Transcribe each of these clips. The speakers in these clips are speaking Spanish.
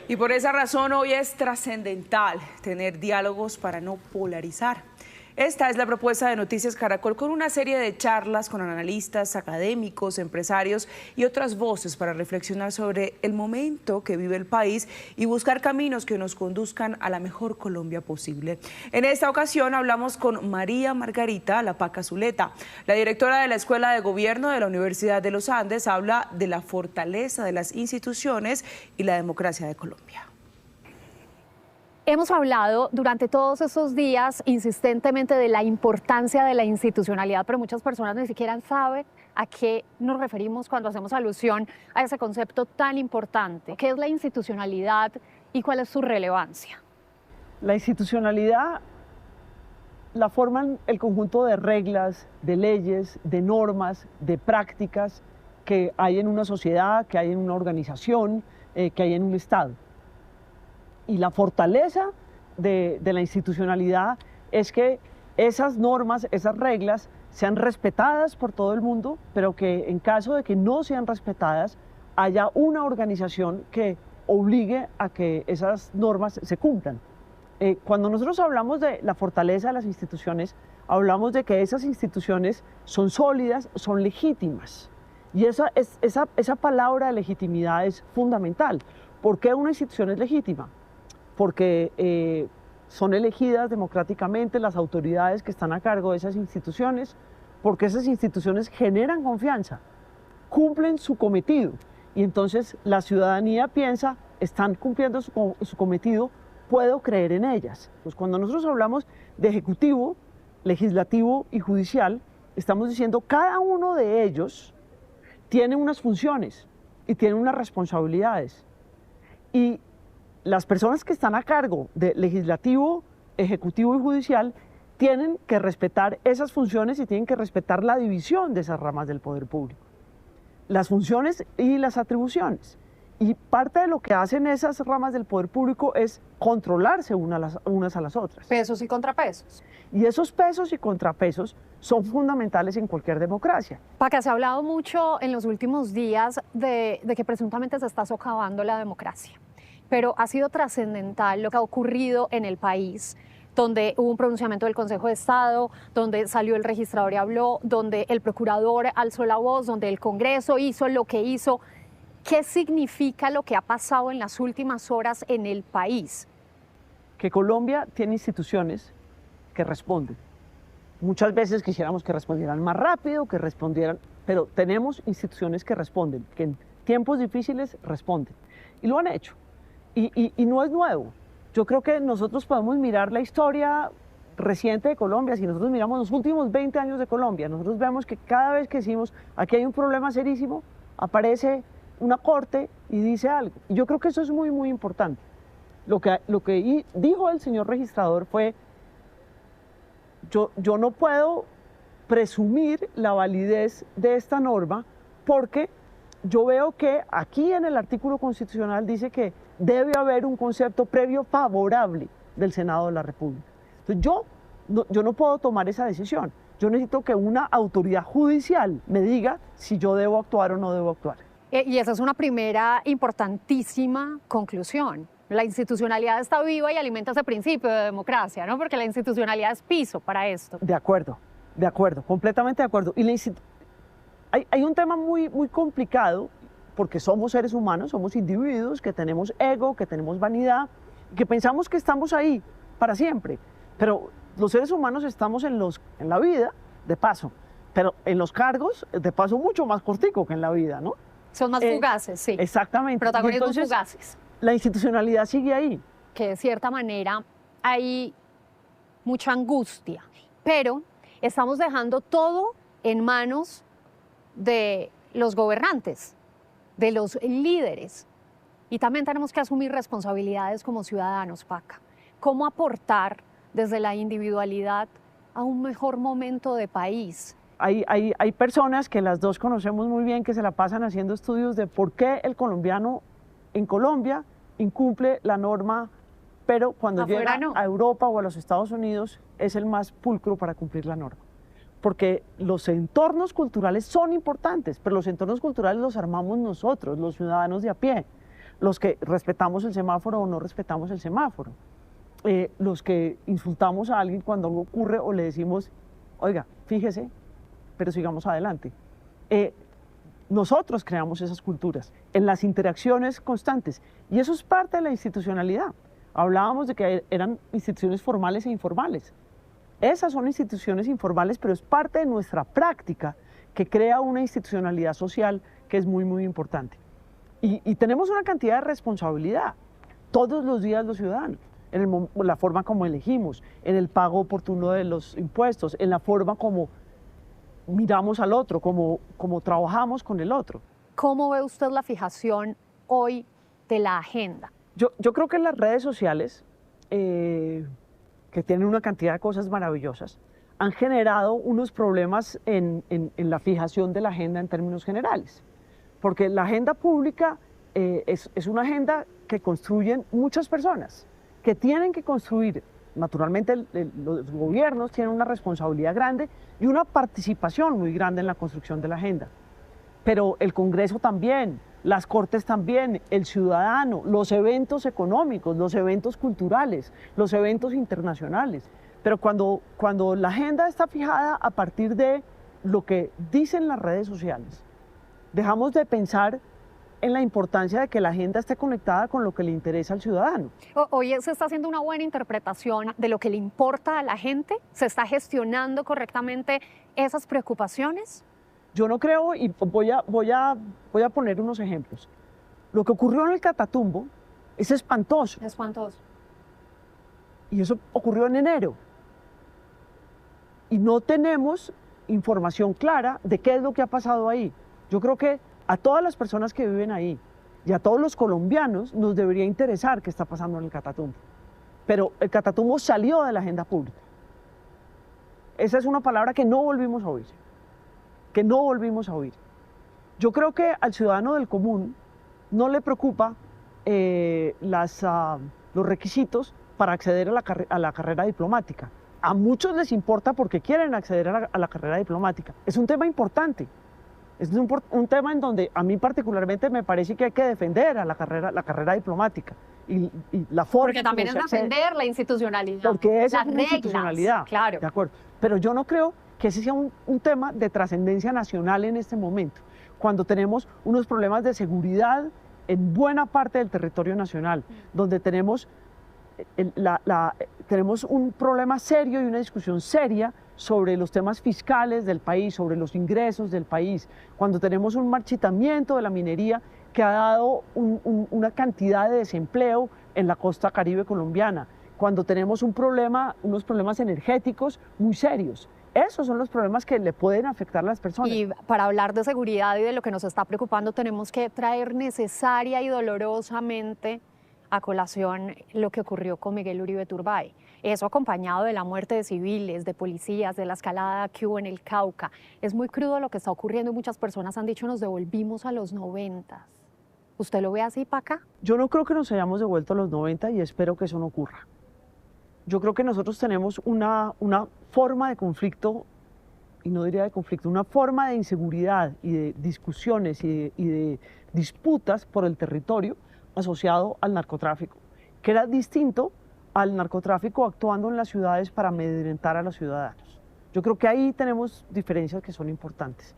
Y por esa razón hoy es trascendental tener diálogos para no polarizar. Esta es la propuesta de Noticias Caracol, con una serie de charlas con analistas, académicos, empresarios y otras voces para reflexionar sobre el momento que vive el país y buscar caminos que nos conduzcan a la mejor Colombia posible. En esta ocasión hablamos con María Margarita Lapaca Zuleta, la directora de la Escuela de Gobierno de la Universidad de los Andes. Habla de la fortaleza de las instituciones y la democracia de Colombia. Hemos hablado durante todos estos días insistentemente de la importancia de la institucionalidad, pero muchas personas ni siquiera saben a qué nos referimos cuando hacemos alusión a ese concepto tan importante. ¿Qué es la institucionalidad y cuál es su relevancia? La institucionalidad la forman el conjunto de reglas, de leyes, de normas, de prácticas que hay en una sociedad, que hay en una organización, que hay en un Estado. Y la fortaleza de la institucionalidad es que esas normas, esas reglas sean respetadas por todo el mundo, pero que en caso de que no sean respetadas, haya una organización que obligue a que esas normas se cumplan. Cuando nosotros hablamos de la fortaleza de las instituciones, hablamos de que esas instituciones son sólidas, son legítimas. Y esa palabra de legitimidad es fundamental. ¿Por qué una institución es legítima? Porque son elegidas democráticamente las autoridades que están a cargo de esas instituciones, porque esas instituciones generan confianza, cumplen su cometido, y entonces la ciudadanía piensa, están cumpliendo su cometido, puedo creer en ellas. Pues cuando nosotros hablamos de ejecutivo, legislativo y judicial, estamos diciendo cada uno de ellos tiene unas funciones y tiene unas responsabilidades. Y las personas que están a cargo de legislativo, ejecutivo y judicial tienen que respetar esas funciones y tienen que respetar la división de esas ramas del poder público, las funciones y las atribuciones. Y parte de lo que hacen esas ramas del poder público es controlarse unas a las otras. Pesos y contrapesos. Y esos pesos y contrapesos son fundamentales en cualquier democracia. Paca, se ha hablado mucho en los últimos días de que presuntamente se está socavando la democracia. Pero ha sido trascendental lo que ha ocurrido en el país, donde hubo un pronunciamiento del Consejo de Estado, donde salió el registrador y habló, donde el procurador alzó la voz, donde el Congreso hizo lo que hizo. ¿Qué significa lo que ha pasado en las últimas horas en el país? Que Colombia tiene instituciones que responden. Muchas veces quisiéramos que respondieran más rápido, que respondieran, pero tenemos instituciones que responden, que en tiempos difíciles responden. Y lo han hecho. Y no es nuevo. Yo creo que nosotros podemos mirar la historia reciente de Colombia. Si nosotros miramos los últimos 20 años de Colombia, nosotros vemos que cada vez que decimos aquí hay un problema serísimo, aparece una corte y dice algo. Y yo creo que eso es muy, muy importante. Lo que dijo el señor registrador fue, yo no puedo presumir la validez de esta norma porque yo veo que aquí en el artículo constitucional dice que debe haber un concepto previo favorable del Senado de la República. Entonces yo no puedo tomar esa decisión. Yo necesito que una autoridad judicial me diga si yo debo actuar o no debo actuar. Y esa es una primera importantísima conclusión. La institucionalidad está viva y alimenta ese principio de democracia, ¿no? Porque la institucionalidad es piso para esto. De acuerdo, completamente de acuerdo. Y hay un tema muy, muy complicado, porque somos seres humanos, somos individuos que tenemos ego, que tenemos vanidad, que pensamos que estamos ahí para siempre. Pero los seres humanos estamos en la vida de paso, pero en los cargos de paso mucho más cortico que en la vida, ¿no? Son más fugaces, sí. Exactamente. Protagonismos fugaces. La institucionalidad sigue ahí. Que de cierta manera hay mucha angustia, pero estamos dejando todo en manos de los gobernantes, de los líderes. Y también tenemos que asumir responsabilidades como ciudadanos, Paca. ¿Cómo aportar desde la individualidad a un mejor momento de país? Hay personas que las dos conocemos muy bien que se la pasan haciendo estudios de por qué el colombiano en Colombia incumple la norma, pero cuando llega a Europa o a los Estados Unidos es el más pulcro para cumplir la norma. Porque los entornos culturales son importantes, pero los entornos culturales los armamos nosotros, los ciudadanos de a pie. los que respetamos el semáforo o no respetamos el semáforo, los que insultamos a alguien cuando algo ocurre o le decimos, oiga, fíjese, pero sigamos adelante. Nosotros creamos esas culturas en las interacciones constantes y eso es parte de la institucionalidad. Hablábamos de que eran instituciones formales e informales. Esas son instituciones informales, pero es parte de nuestra práctica que crea una institucionalidad social que es muy, muy importante. Y tenemos una cantidad de responsabilidad todos los días los ciudadanos, en la forma como elegimos, en el pago oportuno de los impuestos, en la forma como miramos al otro, como trabajamos con el otro. ¿Cómo ve usted la fijación hoy de la agenda? Yo creo que las redes sociales, que tienen una cantidad de cosas maravillosas, han generado unos problemas en la fijación de la agenda en términos generales. Porque la agenda pública es una agenda que construyen muchas personas, que tienen que construir. Naturalmente los gobiernos tienen una responsabilidad grande y una participación muy grande en la construcción de la agenda. Pero el Congreso también, las Cortes también, el ciudadano, los eventos económicos, los eventos culturales, los eventos internacionales. Pero cuando la agenda está fijada a partir de lo que dicen las redes sociales, dejamos de pensar en la importancia de que la agenda esté conectada con lo que le interesa al ciudadano. Hoy se está haciendo una buena interpretación de lo que le importa a la gente, se está gestionando correctamente esas preocupaciones. Yo no creo, y voy a poner unos ejemplos. Lo que ocurrió en el Catatumbo es espantoso. Espantoso. Y eso ocurrió en enero. Y no tenemos información clara de qué es lo que ha pasado ahí. Yo creo que a todas las personas que viven ahí y a todos los colombianos nos debería interesar qué está pasando en el Catatumbo. Pero el Catatumbo salió de la agenda pública. Esa es una palabra que no volvimos a oír. Que no volvimos a oír. Yo creo que al ciudadano del común no le preocupa los requisitos para acceder a la carrera diplomática. A muchos les importa porque quieren acceder a la carrera diplomática. Es un tema importante. Es un tema en donde a mí particularmente me parece que hay que defender a la carrera diplomática. Y la forma porque también es defender la institucionalidad. Porque esa es las una reglas, institucionalidad. Claro. De acuerdo. Pero yo no creo que ese sea un tema de trascendencia nacional en este momento, cuando tenemos unos problemas de seguridad en buena parte del territorio nacional, donde tenemos un problema serio y una discusión seria sobre los temas fiscales del país, sobre los ingresos del país, cuando tenemos un marchitamiento de la minería que ha dado una cantidad de desempleo en la costa caribe colombiana, cuando tenemos unos problemas energéticos muy serios. Esos son los problemas que le pueden afectar a las personas. Y para hablar de seguridad y de lo que nos está preocupando, tenemos que traer necesaria y dolorosamente a colación lo que ocurrió con Miguel Uribe Turbay. Eso acompañado de la muerte de civiles, de policías, de la escalada que hubo en el Cauca. Es muy crudo lo que está ocurriendo y muchas personas han dicho nos devolvimos a los 90. ¿Usted lo ve así para acá? Yo no creo que nos hayamos devuelto a los 90 y espero que eso no ocurra. Yo creo que nosotros tenemos una forma de conflicto, y no diría de conflicto, una forma de inseguridad y de discusiones y de disputas por el territorio asociado al narcotráfico, que era distinto al narcotráfico actuando en las ciudades para amedrentar a los ciudadanos. Yo creo que ahí tenemos diferencias que son importantes.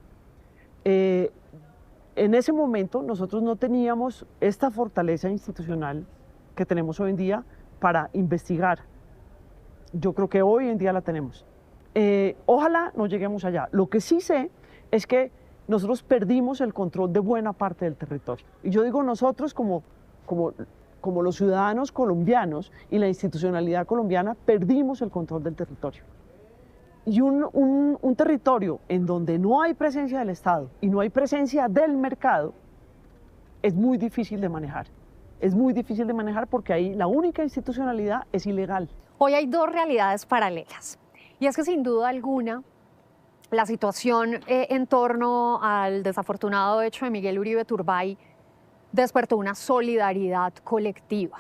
En ese momento nosotros no teníamos esta fortaleza institucional que tenemos hoy en día para investigar. Yo creo que hoy en día la tenemos. Ojalá no lleguemos allá. Lo que sí sé es que nosotros perdimos el control de buena parte del territorio. Y yo digo nosotros como los ciudadanos colombianos y la institucionalidad colombiana perdimos el control del territorio. Y un territorio en donde no hay presencia del Estado y no hay presencia del mercado es muy difícil de manejar. Es muy difícil de manejar porque ahí la única institucionalidad es ilegal. Hoy hay dos realidades paralelas. Y es que sin duda alguna la situación en torno al desafortunado hecho de Miguel Uribe Turbay despertó una solidaridad colectiva.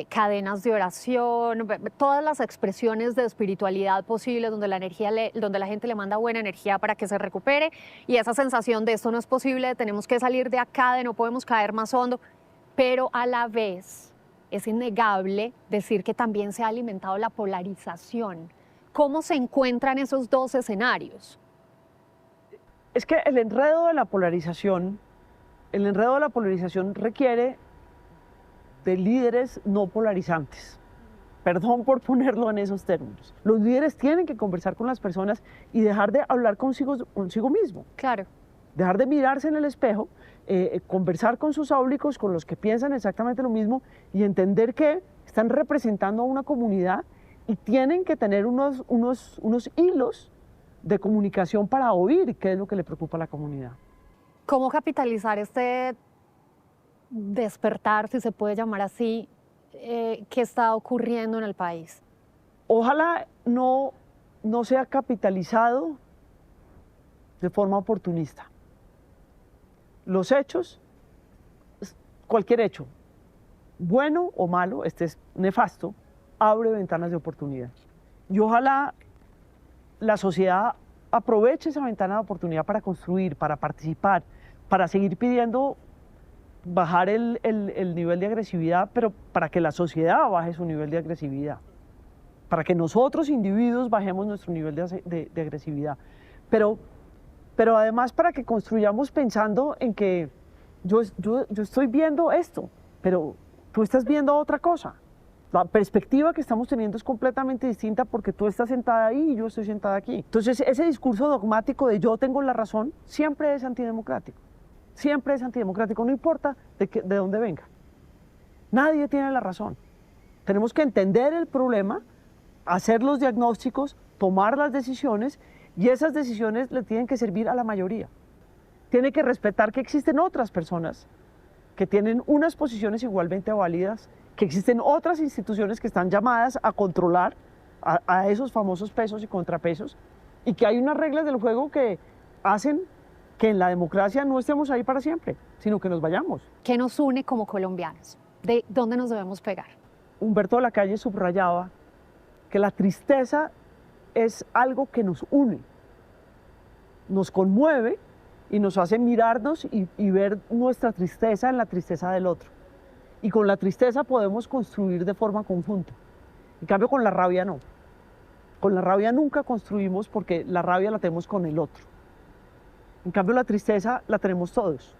cadenas de oración, todas las expresiones de espiritualidad posibles donde donde la gente le manda buena energía para que se recupere, y esa sensación de esto no es posible, de tenemos que salir de acá, de no podemos caer más hondo, pero a la vez es innegable decir que también se ha alimentado la polarización. ¿Cómo se encuentran esos dos escenarios? Es que el enredo de la polarización requiere de líderes no polarizantes. Perdón por ponerlo en esos términos. Los líderes tienen que conversar con las personas y dejar de hablar consigo mismo. Claro. Dejar de mirarse en el espejo, conversar con sus áulicos, con los que piensan exactamente lo mismo, y entender que están representando a una comunidad y tienen que tener unos hilos de comunicación para oír qué es lo que le preocupa a la comunidad. ¿Cómo capitalizar este despertar, si se puede llamar así, que está ocurriendo en el país? Ojalá no sea capitalizado de forma oportunista. Los hechos, cualquier hecho, bueno o malo, este es nefasto, abre ventanas de oportunidad. Y ojalá la sociedad aproveche esa ventana de oportunidad para construir, para participar, para seguir pidiendo bajar el nivel de agresividad, pero para que la sociedad baje su nivel de agresividad, para que nosotros individuos bajemos nuestro nivel de agresividad, pero además para que construyamos pensando en que yo estoy viendo esto, pero tú estás viendo otra cosa. La perspectiva que estamos teniendo es completamente distinta porque tú estás sentada ahí y yo estoy sentada aquí. Entonces ese discurso dogmático de yo tengo la razón siempre es antidemocrático. Siempre es antidemocrático, no importa de dónde venga. Nadie tiene la razón. Tenemos que entender el problema, hacer los diagnósticos, tomar las decisiones, y esas decisiones le tienen que servir a la mayoría. Tiene que respetar que existen otras personas que tienen unas posiciones igualmente válidas, que existen otras instituciones que están llamadas a controlar a esos famosos pesos y contrapesos, y que hay unas reglas del juego que hacen que en la democracia no estemos ahí para siempre, sino que nos vayamos. ¿Qué nos une como colombianos? ¿De dónde nos debemos pegar? Humberto Lacalle subrayaba que la tristeza es algo que nos une, nos conmueve y nos hace mirarnos y ver nuestra tristeza en la tristeza del otro. Y con la tristeza podemos construir de forma conjunta. En cambio, con la rabia no. Con la rabia nunca construimos porque la rabia la tenemos con el otro. En cambio, la tristeza la tenemos todos.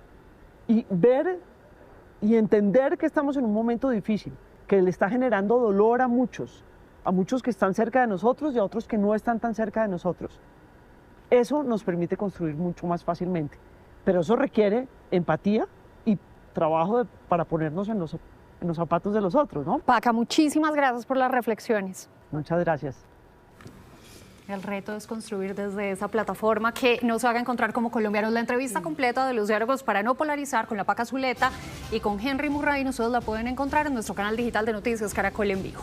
Y ver y entender que estamos en un momento difícil, que le está generando dolor a muchos que están cerca de nosotros y a otros que no están tan cerca de nosotros. Eso nos permite construir mucho más fácilmente. Pero eso requiere empatía y trabajo para ponernos en los zapatos de los otros, ¿no? Paca, muchísimas gracias por las reflexiones. Muchas gracias. El reto es construir desde esa plataforma que nos haga encontrar como colombianos. La entrevista completa de los diálogos para no polarizar con la Paca Zuleta y con Henry Murray, nosotros la pueden encontrar en nuestro canal digital de Noticias Caracol en Vivo.